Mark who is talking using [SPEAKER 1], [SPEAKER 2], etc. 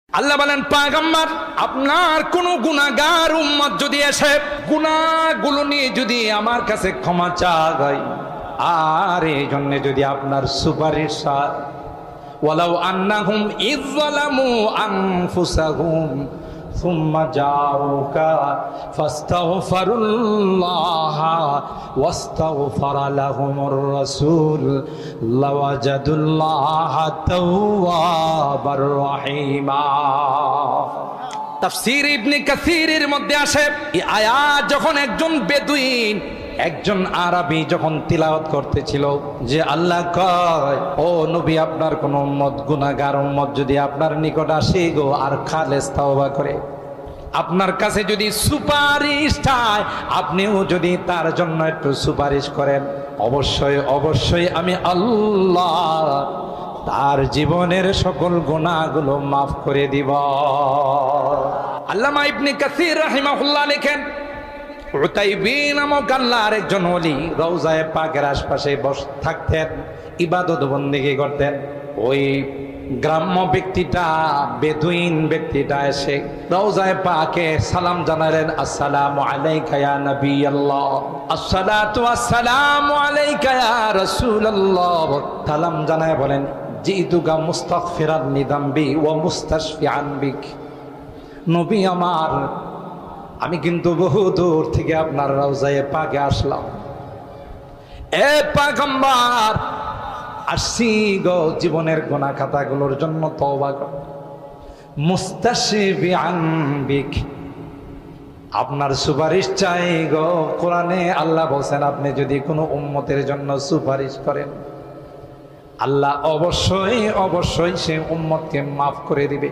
[SPEAKER 1] আল্লাহ বলেন, পয়গম্বর আপনার কোন গুনাহগার উম্মত যদি এসে গুনাহগুলো নিয়ে যদি আমার কাছে ক্ষমা চায়, আর এই জন্য যদি আপনার সুপারিশ চায়, ওয়ালাউ আন্নাহুম ইযলামু আনফুসাহুম সুম্মা জাউকা ফাস্তাগফিরুল্লাহ ওয়াস্তাগফারা লাহুমুর রাসূল লাওয়াজাদুল্লাহা তাওয়াবার রহিমা। তাফসীর ইবনে কাসীরের মধ্যে আসে, এই আয়াত যখন একজন বেদুইন, একজন আরবি যখন তিলাওয়াত করতেছিল, যে আল্লাহ কয়, ও নবী আপনার কোন উম্মত গুনাহগার উম্মত যদি আপনার নিকট আসে গো আর খালেস তাওবা করে, আপনার কাছে যদি সুপারিশ চায়, আপনিও যদি তার জন্য একটু সুপারিশ করেন, অবশ্যই অবশ্যই আমি আল্লাহ তার জীবনের সকল গুনাহগুলো মাফ করে দিব। আল্লামা ইবনে কাসীর রাহিমাহুল্লাহ লেখেন, উতাইবী নামক আল্লাহর একজন ওলি রওজায়ে পাকের আশপাশে বসে থাকতেন, ইবাদত বন্দেগী করতেন। ওই গ্রাম্য ব্যক্তিটা, বেদুইন ব্যক্তিটা এসে রওজায়ে পাকে সালাম জানালেন, আসসালামু আলাইকা ইয়া নবী আল্লাহ, আসসালাতু ওয়াসসালামু আলাইকা ইয়া রাসূলুল্লাহ। সালাম জানায় বলেন, জিতুকা মুস্তাগফিরান লিযামবি ওয়া মুস্তাশফিআন বিক। নবী আমার, আমি কিন্তু বহু দূর থেকে আপনার রওজায়ে পাকে আসলাম, এ পয়গম্বর আসছি গো জীবনের গুনাহ খাতাগুলোর জন্য তওবা কর, মুস্তাশফিআন বিক, আপনার সুপারিশ চাই গো। কোরআনে আল্লাহ বলেন, আপনি যদি কোনো উম্মতের জন্য সুপারিশ করেন, আল্লাহ অবশ্যই অবশ্যই সে উম্মতকে মাফ করে দিবে।